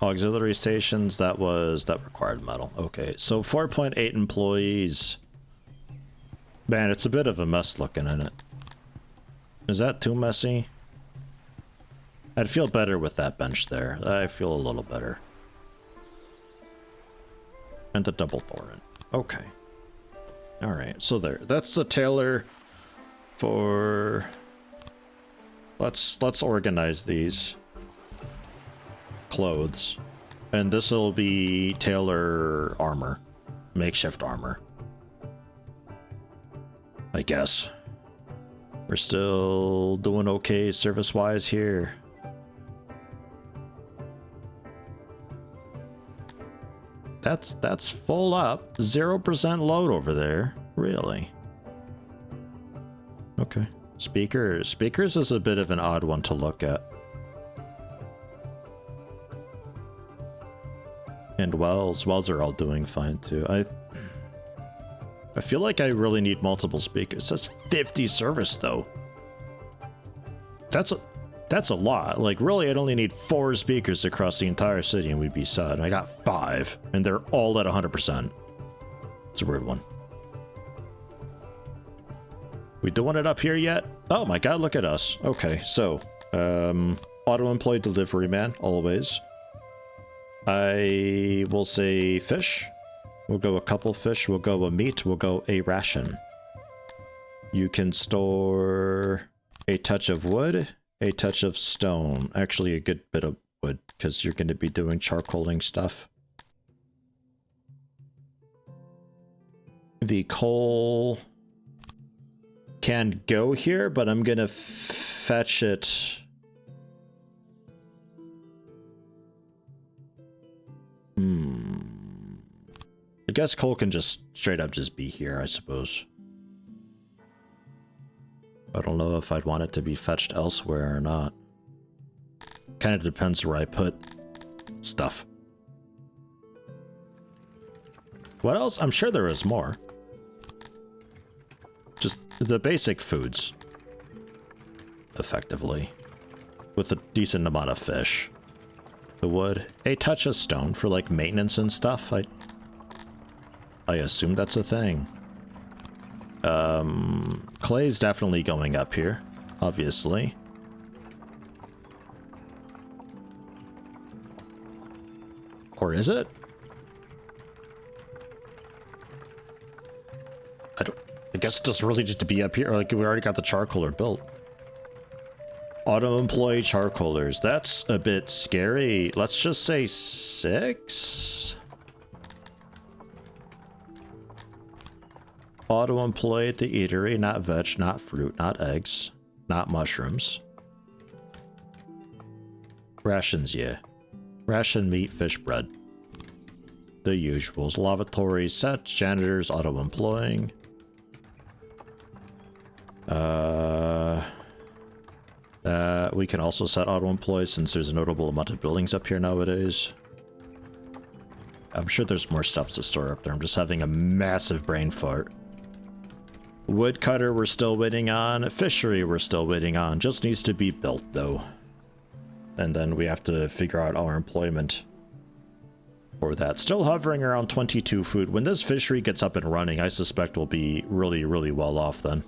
Auxiliary stations, that required metal. Okay, so 4.8 employees. Man, it's a bit of a mess looking in it. Is that too messy? I'd feel better with that bench there. I feel a little better. And the double door in. Okay. Alright, so there. That's the tailor for... Let's organize these clothes. And this will be tailor armor. Makeshift armor. I guess. We're still doing okay service-wise here. That's full up. 0% load over there. Really? Okay. Speakers. Speakers is a bit of an odd one to look at. And wells. Wells are all doing fine too. I feel like I really need multiple speakers. It says 50 service though. That's a lot. Like really, I'd only need 4 speakers across the entire city and we'd be set. I got 5 and they're all at 100%. It's a weird one. We doing it up here yet? Oh my god, look at us. Okay, so auto-employed delivery man, always. I will say fish. We'll go a couple fish. We'll go a meat. We'll go a ration. You can store a touch of wood, a touch of stone. Actually, a good bit of wood, because you're going to be doing charcoaling stuff. The coal can go here, but I'm going to fetch it. I guess coal can just straight up just be here, I suppose. I don't know if I'd want it to be fetched elsewhere or not. Kind of depends where I put stuff. What else? I'm sure there is more. Just the basic foods. Effectively. With a decent amount of fish. The wood. A touch of stone for like maintenance and stuff. I assume that's a thing. Clay's definitely going up here, obviously. Or is it? I guess it doesn't really need to be up here. Like, we already got the charcoaler built. Auto-employed charcoalers. That's a bit scary. Let's just say 6? Auto-employed the eatery, not veg, not fruit, not eggs, not mushrooms. Rations, yeah. Ration, meat, fish, bread. The usuals. Lavatories, sets, janitors, auto-employing. We can also set auto-employ since there's a notable amount of buildings up here nowadays. I'm sure there's more stuff to store up there. I'm just having a massive brain fart. Woodcutter we're still waiting on. Fishery we're still waiting on. Just needs to be built though. And then we have to figure out our employment for that. Still hovering around 22 food. When this fishery gets up and running, I suspect we'll be really, really well off then.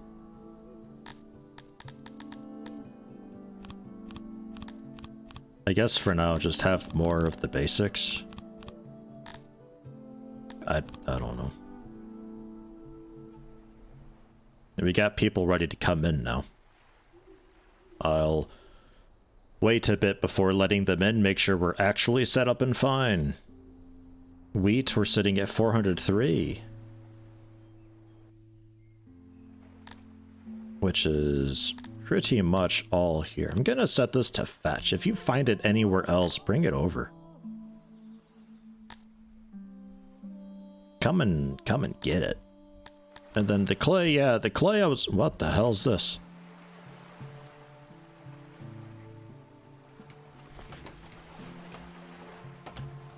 I guess for now, just have more of the basics. I don't know. We got people ready to come in now. I'll wait a bit before letting them in, make sure we're actually set up and fine. Wheat, we're sitting at 403. Which is pretty much all here. I'm gonna set this to fetch. If you find it anywhere else, bring it over. Come and get it. And then the clay, yeah, the clay I was... What the hell's this?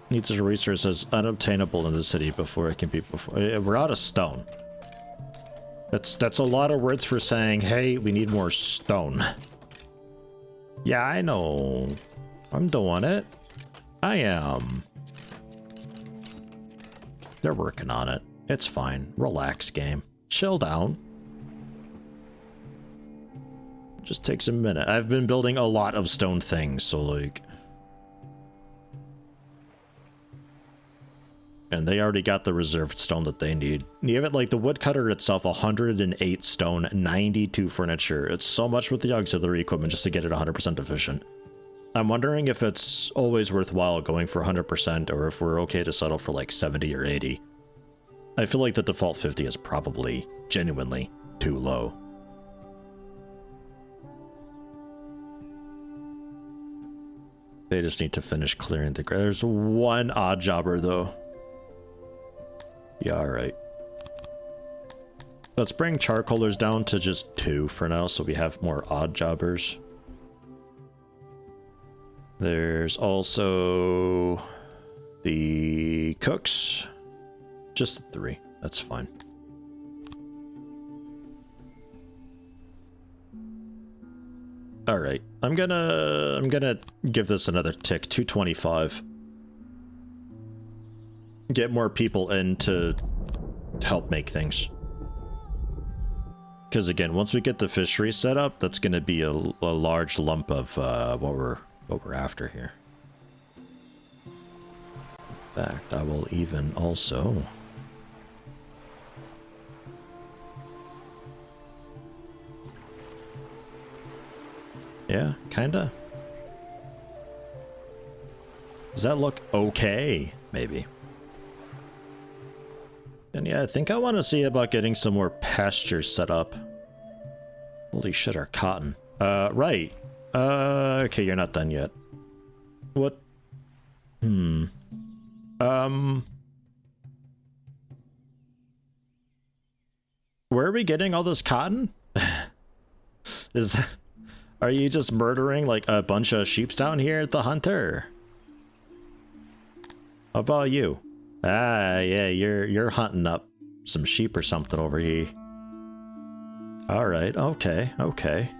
Needs a resource as unobtainable in the city before it can be... We're out of stone. That's a lot of words for saying, hey, we need more stone. Yeah, I know. I'm doing it. I am. They're working on it. It's fine. Relax, game. Chill down. Just takes a minute. I've been building a lot of stone things, so like... And they already got the reserved stone that they need. Even like the woodcutter itself, 108 stone, 92 furniture. It's so much with the auxiliary equipment just to get it 100% efficient. I'm wondering if it's always worthwhile going for 100% or if we're okay to settle for like 70 or 80. I feel like the default 50 is probably genuinely too low. They just need to finish clearing the ground. There's one Oddjobber though. Yeah, alright. Let's bring charcoalers down to just 2 for now so we have more Oddjobbers. There's also the cooks. Just 3. That's fine. All right. I'm gonna give this another tick. 225. Get more people in to help make things. Because again, once we get the fishery set up, that's gonna be a large lump of what we're after here. In fact, I will even also yeah, kinda. Does that look okay? Maybe. And yeah, I think I want to see about getting some more pastures set up. Holy shit, our cotton. Right. Okay, you're not done yet. What? Where are we getting all this cotton? Are you just murdering like a bunch of sheeps down here at the hunter? How about you? Ah, yeah, you're hunting up some sheep or something over here. All right, okay, okay.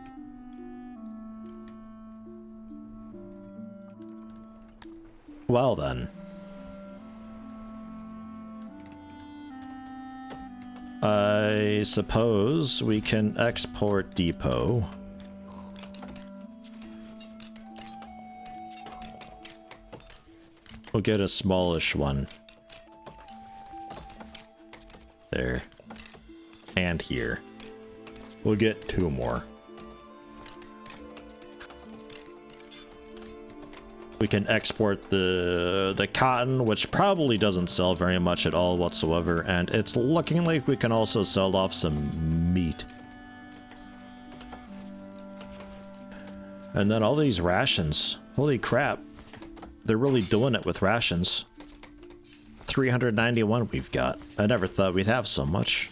Well then. I suppose we can export depot. We'll get a smallish one. There. And here. We'll get 2 more. We can export the cotton, which probably doesn't sell very much at all whatsoever, and it's looking like we can also sell off some meat. And then all these rations. Holy crap. They're really doing it with rations. 391 we've got. I never thought we'd have so much.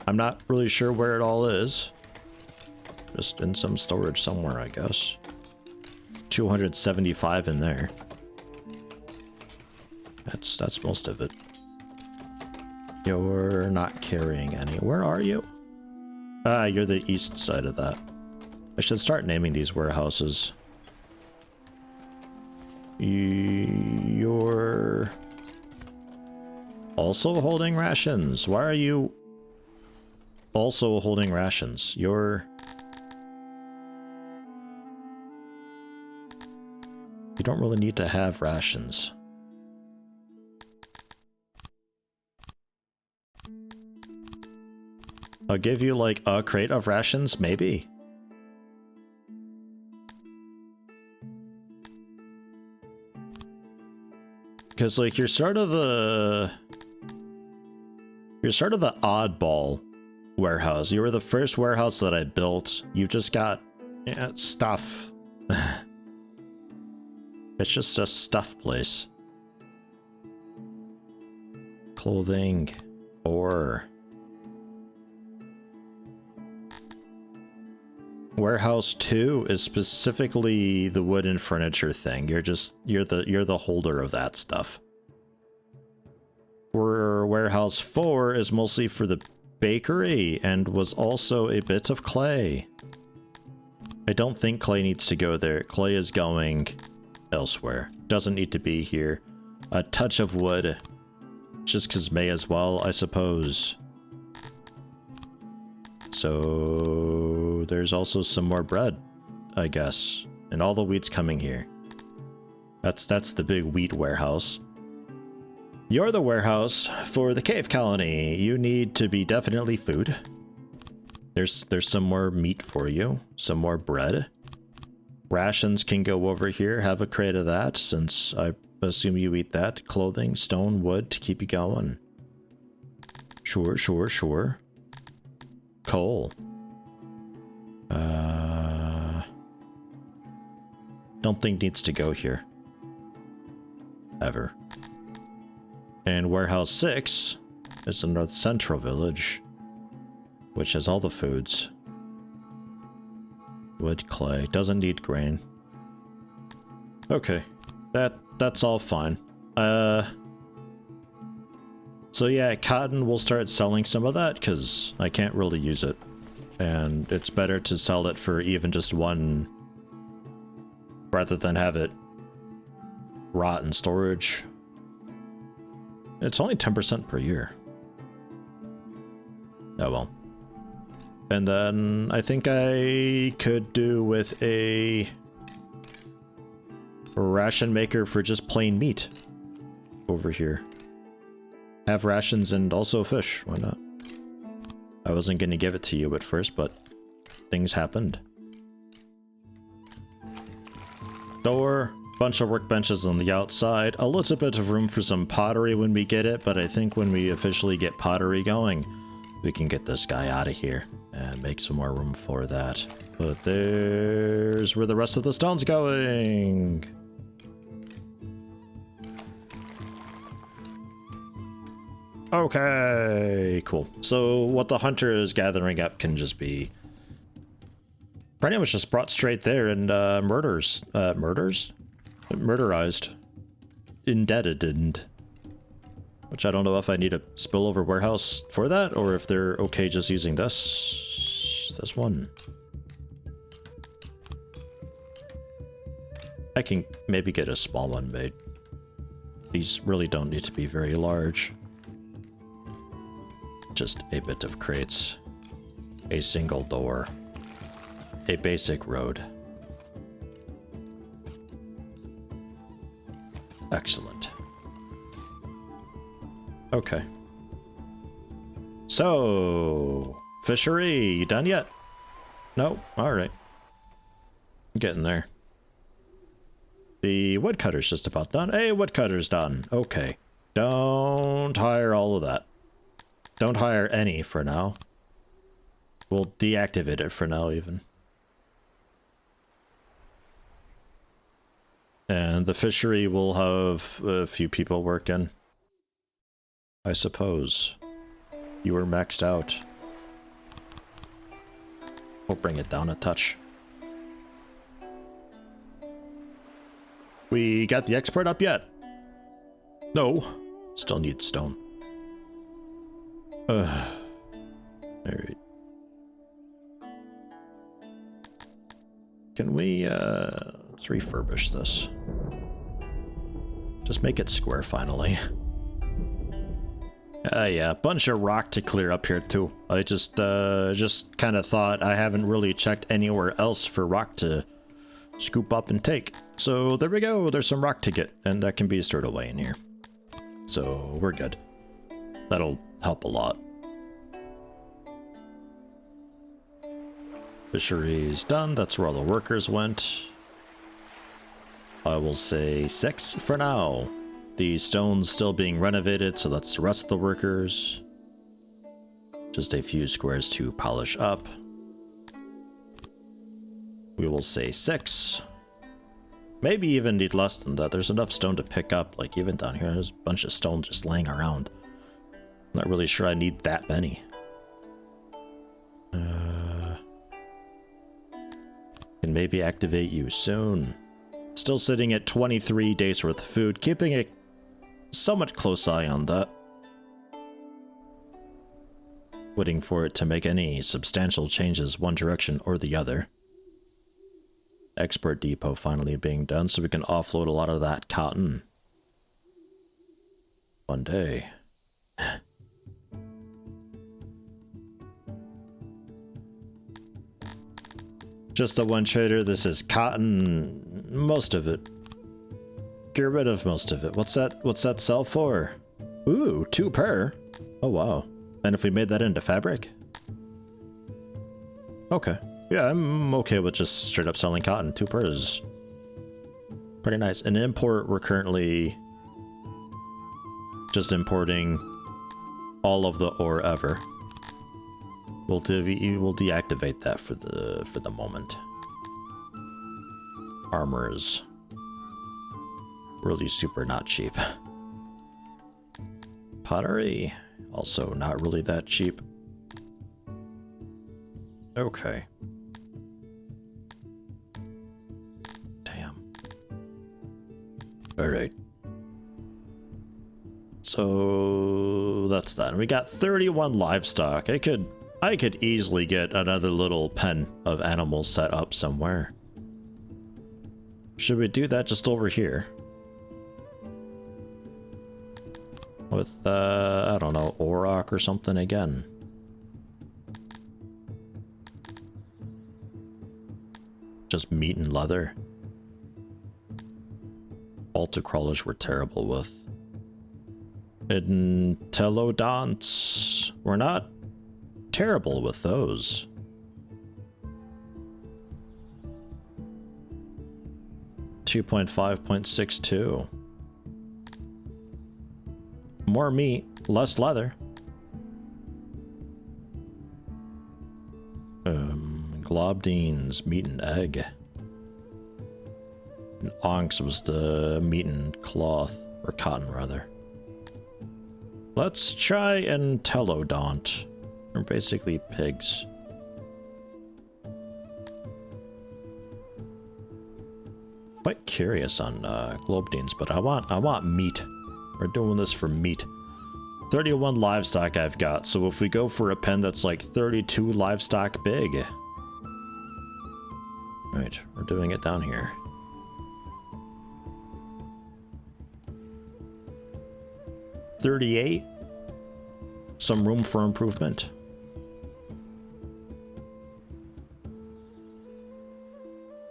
I'm not really sure where it all is. Just in some storage somewhere, I guess. 275 in there. That's most of it. You're not carrying any. Where are you? Ah, you're the east side of that. I should start naming these warehouses. You're also holding rations. Why are you also holding rations? You don't really need to have rations. I'll give you like a crate of rations, maybe. Because like you're sort of the oddball warehouse. You were the first warehouse that I built. You've just got stuff. It's just a stuff place. Clothing or Warehouse 2 is specifically the wooden furniture thing. You're the holder of that stuff. Warehouse 4 is mostly for the bakery and was also a bit of clay. I don't think clay needs to go there. Clay is going elsewhere. Doesn't need to be here. A touch of wood. Just because may as well, I suppose. So there's also some more bread, I guess. And all the wheat's coming here. That's the big wheat warehouse. You're the warehouse for the cave colony. You need to be definitely food. There's some more meat for you. Some more bread. Rations can go over here. Have a crate of that, since I assume you eat that. Clothing, stone, wood to keep you going. Sure, sure, sure. Coal. Don't think needs to go here. Ever. And Warehouse 6 is the North Central Village, which has all the foods. Wood, clay, doesn't need grain. Okay, that's all fine. So yeah, cotton, we'll start selling some of that, because I can't really use it. And it's better to sell it for even just one, rather than have it rot in storage. It's only 10% per year. Oh well. And then I think I could do with a ration maker for just plain meat over here. Have rations and also fish, why not? I wasn't gonna give it to you at first, but things happened. Door, bunch of workbenches on the outside, a little bit of room for some pottery when we get it, but I think when we officially get pottery going, we can get this guy out of here and make some more room for that. But there's where the rest of the stone's going. Okay, cool. So what the hunter is gathering up can just be pretty much just brought straight there and murderized, indebted, and which I don't know if I need a spillover warehouse for that or if they're okay just using this one. I can maybe get a small one made. These really don't need to be very large. Just a bit of crates, a single door, a basic road. Excellent. Okay. So, fishery, you done yet? No? Alright. Getting there. The woodcutter's just about done. Hey, woodcutter's done. Okay. Don't hire all of that. Don't hire any for now. We'll deactivate it for now, even. And the fishery will have a few people working. I suppose. You were maxed out. We'll bring it down a touch. We got the export up yet? No. Still need stone. Alright. Can we, let's refurbish this. Just make it square, finally. Yeah, a bunch of rock to clear up here, too. I just kind of thought I haven't really checked anywhere else for rock to scoop up and take. So there we go, there's some rock to get, and that can be stored away in here. So we're good. That'll help a lot. Fishery's done, that's where all the workers went. I will say 6 for now. The stone's still being renovated, so that's the rest of the workers. Just a few squares to polish up. We will say 6. Maybe even need less than that. There's enough stone to pick up, like even down here, there's a bunch of stone just laying around. Not really sure I need that many. Can maybe activate you soon. Still sitting at 23 days worth of food, keeping a somewhat close eye on that. Waiting for it to make any substantial changes one direction or the other. export depot finally being done so we can offload a lot of that cotton one day. Just the one trader. This is cotton, most of it. Get rid of most of it. What's that sell for? Ooh, 2 per. Oh wow. And if we made that into fabric? Okay. Yeah, I'm okay with just straight up selling cotton. 2 per is pretty nice. An import, we're currently just importing all of the ore ever. We'll deactivate that for the moment. Armor is really super not cheap. Pottery, also not really that cheap. Okay. Damn. All right. So that's that. And we got 31 livestock. I could easily get another little pen of animals set up somewhere. Should we do that just over here? With, I don't know, auroch or something again. Just meat and leather. Altar crawlers we're terrible with. Intelodonts. We're not terrible with those. .5.62. More meat, less leather. Globdines, meat and egg. And onx was the meat and cloth, or cotton rather. Let's try Intelodont. They're basically pigs. Quite curious on globdines, but I want meat. We're doing this for meat. 31 livestock I've got, so if we go for a pen that's like 32 livestock big. Right, we're doing it down here. $38. Some room for improvement.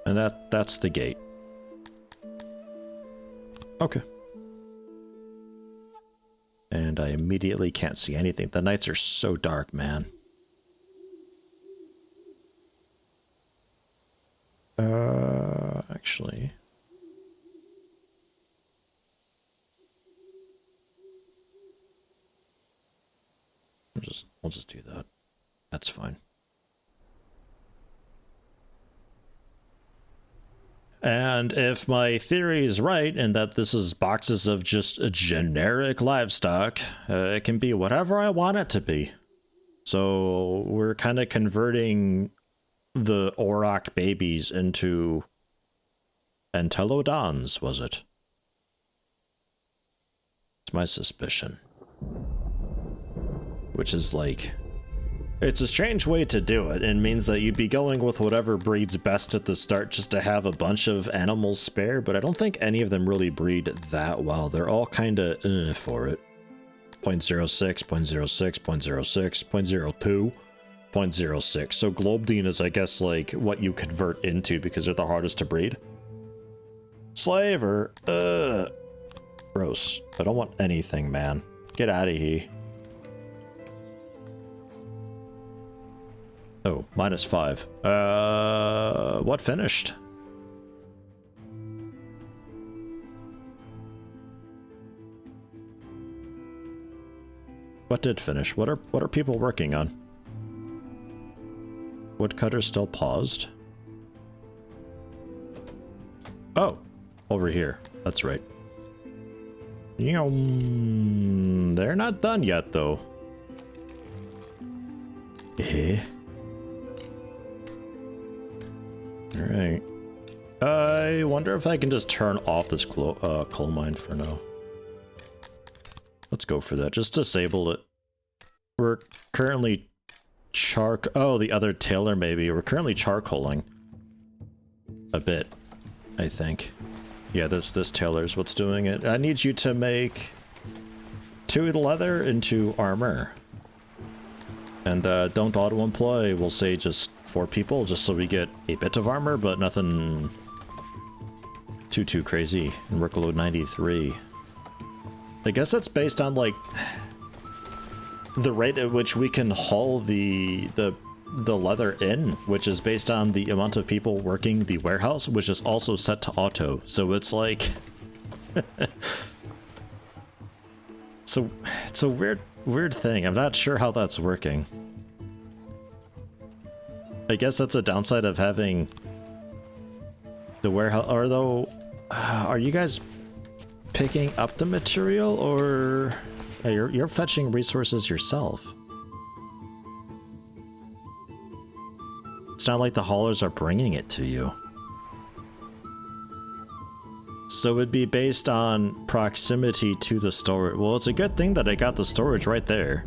And that's the gate. Okay. And I immediately can't see anything. The nights are so dark, man. Actually. We'll just do that. That's fine. And if my theory is right, and that this is boxes of just a generic livestock, it can be whatever I want it to be. So we're kind of converting the auroch babies into Entelodons, was it? It's my suspicion. Which is like... It's a strange way to do it. It means that you'd be going with whatever breeds best at the start just to have a bunch of animals spare, but I don't think any of them really breed that well. They're all kind of for it. 0.06, 0.06, 0.06, 0.02, 0.06. So Globdine is, I guess, like what you convert into because they're the hardest to breed. Slaver. Gross. I don't want anything, man. Get out of here. Oh, -5. What finished? What did finish? What are people working on? Woodcutter still paused? Oh, over here. That's right. They're not done yet, though. Alright. I wonder if I can just turn off this coal mine for now. Let's go for that. Just disable it. We're currently oh, the other tailor maybe. We're currently charcoaling. a bit, I think. Yeah, this tailor's what's doing it. I need you to make 2 leather into armor. And don't auto-employ, we'll say just 4 people, just so we get a bit of armor, but nothing too crazy. And workload 93. I guess that's based on, like, the rate at which we can haul the leather in, which is based on the amount of people working the warehouse, which is also set to auto. So it's like... so it's a weird thing. I'm not sure how that's working. I guess that's a downside of having the warehouse. Or though, are you guys picking up the material, or you're fetching resources yourself? It's not like the haulers are bringing it to you. So it'd be based on proximity to the storage. Well, it's a good thing that I got the storage right there.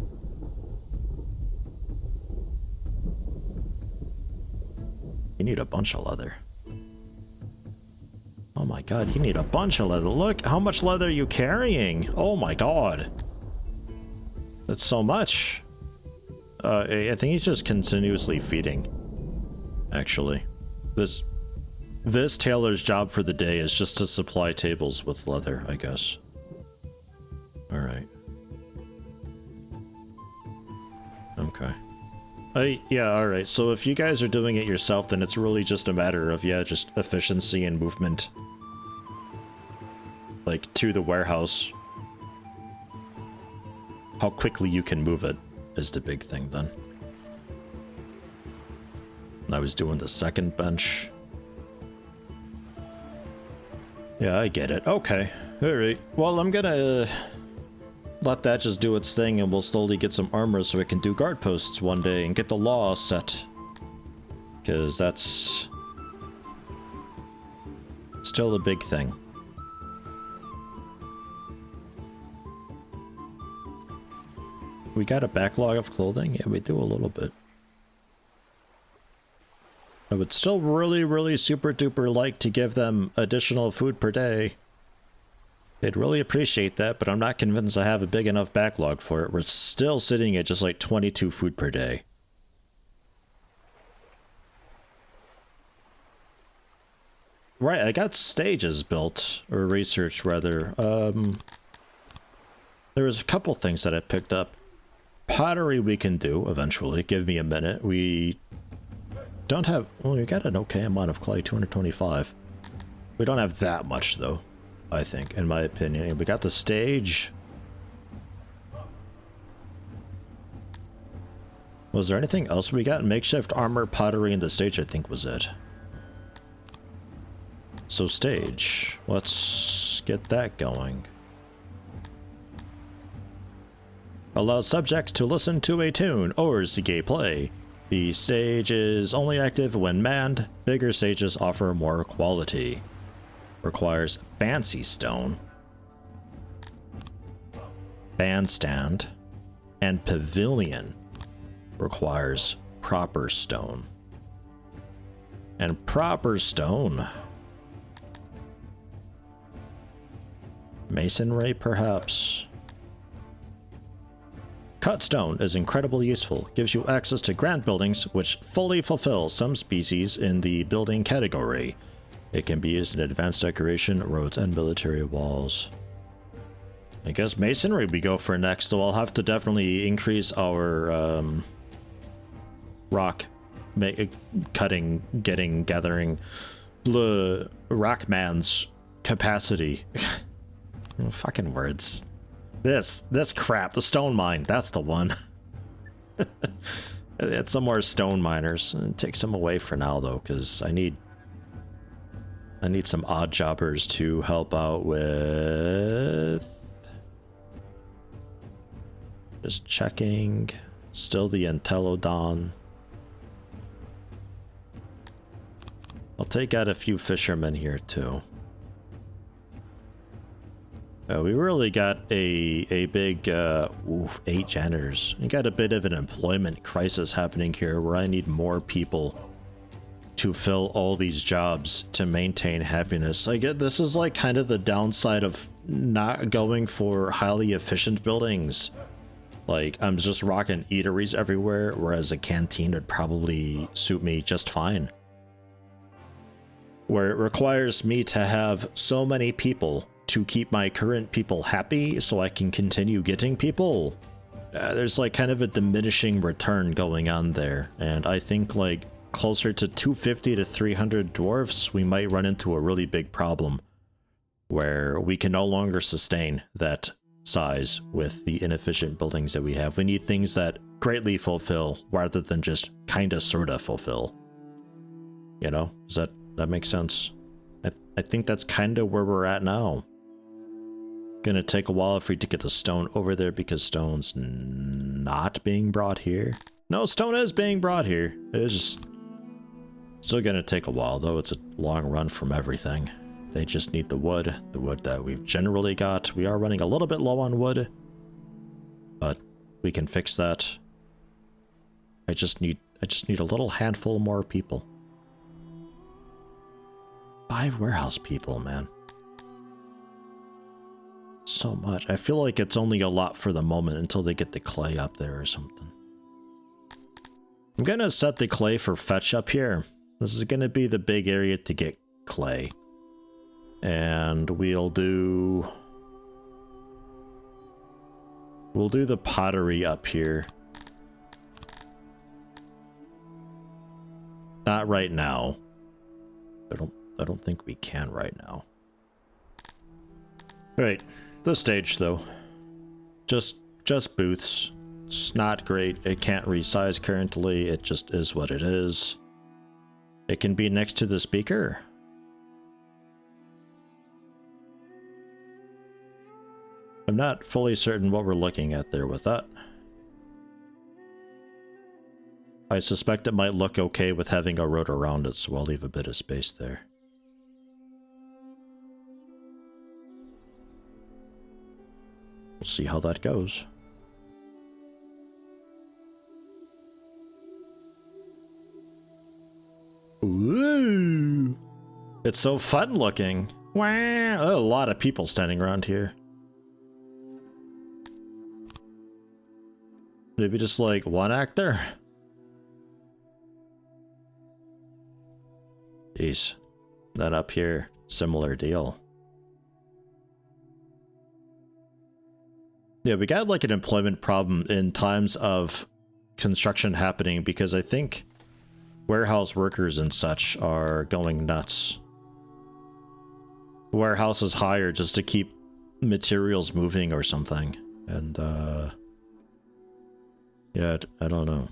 You need a bunch of leather. Oh my god, you need a bunch of leather. Look, how much leather are you carrying? Oh my god. That's so much. I think he's just continuously feeding. Actually. This tailor's job for the day is just to supply tables with leather, I guess. Alright. Okay. Yeah, alright. So if you guys are doing it yourself, then it's really just a matter of, yeah, just efficiency and movement. Like, to the warehouse. How quickly you can move it is the big thing, then. I was doing the second bench. Yeah, I get it. Okay. Alright. Well, I'm gonna let that just do its thing, and we'll slowly get some armor so we can do guard posts one day and get the law set. Because that's still a big thing. We got a backlog of clothing? Yeah, we do a little bit. I would still really super duper like to give them additional food per day. They'd really appreciate that, but I'm not convinced I have a big enough backlog for it. We're still sitting at just like 22 food per day. Right, I got stages built, or researched rather. There was a couple things that I picked up. Pottery we can do eventually. Give me a minute. We don't have... Well, we got an okay amount of clay, 225. We don't have that much, though, I think, in my opinion. We got the stage. Was there anything else we got? Makeshift armor, pottery, and the stage, I think, was it. So stage. Let's get that going. Allow subjects to listen to a tune or see gameplay. The stage is only active when manned. Bigger stages offer more quality. Requires fancy stone, bandstand, and pavilion requires proper stone. And proper stone. Masonry, perhaps. Cut stone is incredibly useful, gives you access to grand buildings which fully fulfill some species in the building category. It can be used in advanced decoration, roads, and military walls. I guess masonry we go for next, so I'll have to definitely increase our rock cutting, gathering, rockman's capacity. Fucking words. This crap, the stone mine, that's the one. It's some more stone miners. Take some away for now though, because I need some oddjobbers to help out with. Just checking. Still the Entelodon. I'll take out a few fishermen here too. We really got a big, 8 janitors. We got a bit of an employment crisis happening here where I need more people to fill all these jobs to maintain happiness. I get this is like kind of the downside of not going for highly efficient buildings. Like, I'm just rocking eateries everywhere, whereas a canteen would probably suit me just fine. Where it requires me to have so many people to keep my current people happy so I can continue getting people. There's like kind of a diminishing return going on there, and I think like closer to 250 to 300 dwarfs, we might run into a really big problem where we can no longer sustain that size with the inefficient buildings that we have. We need things that greatly fulfill rather than just kinda sorta fulfill. You know, does that make sense? I think that's kinda where we're at now. Gonna take a while for you to get the stone over there because stone's not being brought here. No, stone is being brought here. It's just still gonna take a while though. It's a long run from everything. They just need the wood that we've generally got. We are running a little bit low on wood, but we can fix that. I just need a little handful more people. 5 warehouse people, man. So much. I feel like it's only a lot for the moment until they get the clay up there or something. I'm gonna set the clay for fetch up here. This is gonna be the big area to get clay. And we'll do the pottery up here. Not right now. I don't think we can right now. Right, the stage though. Just booths. It's not great. It can't resize currently. It just is what it is. It can be next to the speaker. I'm not fully certain what we're looking at there with that. I suspect it might look okay with having a road around it, so I'll leave a bit of space there. We'll see how that goes. Ooh! It's so fun looking. Wow! A lot of people standing around here. Maybe just like one actor? Jeez. Then up here, similar deal. Yeah, we got like an employment problem in times of construction happening because I think warehouse workers and such are going nuts. Warehouses hire just to keep materials moving or something. And yeah, I don't know.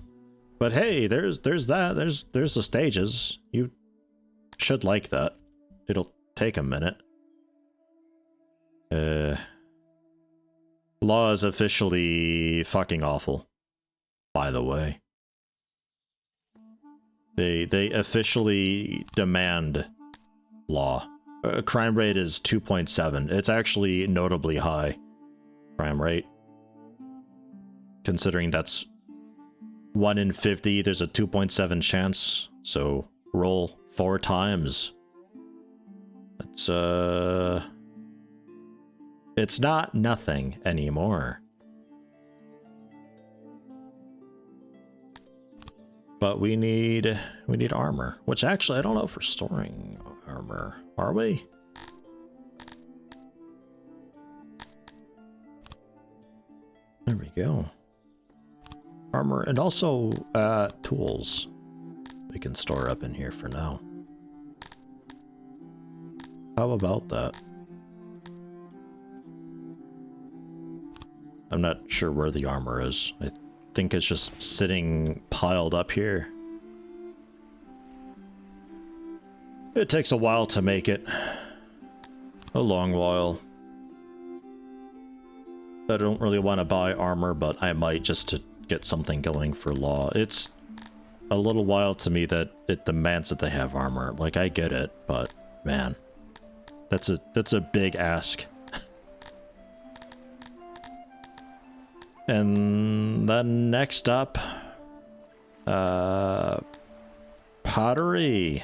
But hey, there's that. There's the stages. You should like that. It'll take a minute. Law is officially fucking awful, by the way. They officially demand law. Crime rate is 2.7. It's actually notably high crime rate. Considering that's 1 in 50, there's a 2.7 chance. So roll 4 times. It's not nothing anymore. But we need armor, which actually I don't know if we're storing armor. Are we? There we go. Armor and also tools we can store up in here for now. How about that? I'm not sure where the armor is. I think it's just sitting piled up here. It takes a while to make it. A long while. I don't really want to buy armor, but I might just to get something going for law. It's a little while to me that it demands that they have armor. Like, I get it, but man, that's a big ask. And then next up, pottery.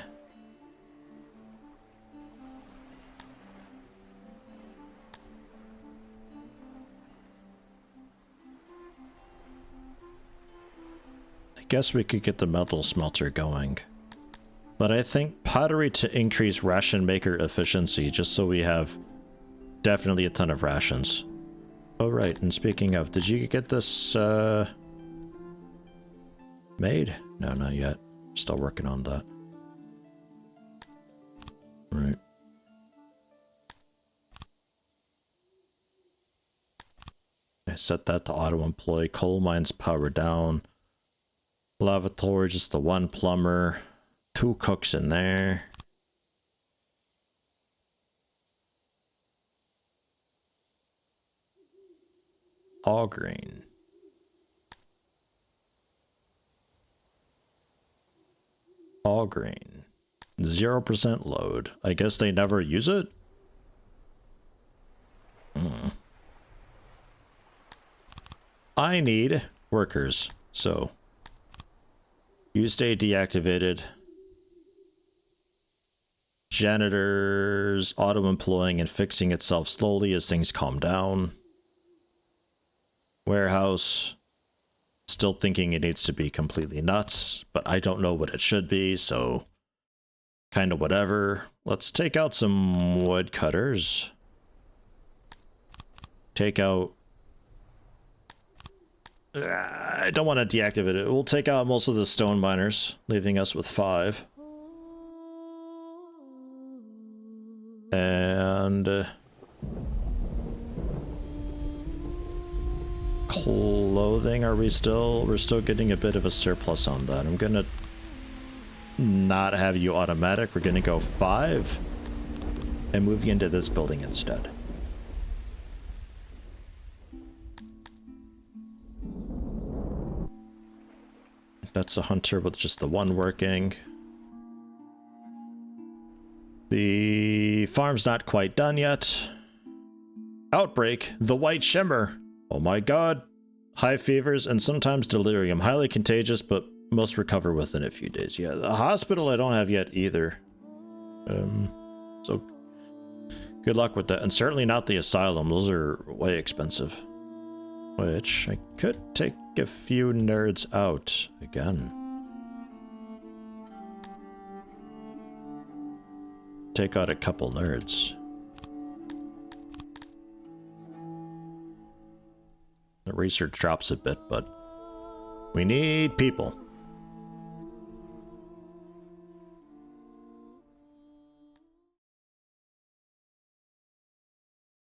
I guess we could get the metal smelter going. But I think pottery to increase ration maker efficiency, just so we have definitely a ton of rations. Oh, right, and speaking of, did you get this, made? No, not yet. Still working on that. Right. I set that to auto-employ. Coal mines power down. Lavatory, just the one plumber. 2 cooks in there. All green. All green. 0% load. I guess they never use it? I need workers, so you stay deactivated. Janitors auto-employing and fixing itself slowly as things calm down. Warehouse, still thinking it needs to be completely nuts, but I don't know what it should be, so kind of whatever. Let's take out some woodcutters. Take out... I don't want to deactivate it. We'll take out most of the stone miners, leaving us with 5. And... clothing, we're still getting a bit of a surplus on that. I'm gonna not have you automatic. We're gonna go 5 and move you into this building instead. That's a hunter with just the 1 working. The farm's not quite done yet. Outbreak, the white shimmer. Oh my god. High fevers and sometimes delirium. Highly contagious, but most recover within a few days. Yeah, the hospital I don't have yet either. So good luck with that. And certainly not the asylum. Those are way expensive. Which I could take a few nerds out again. Take out a couple nerds. The research drops a bit, but we need people.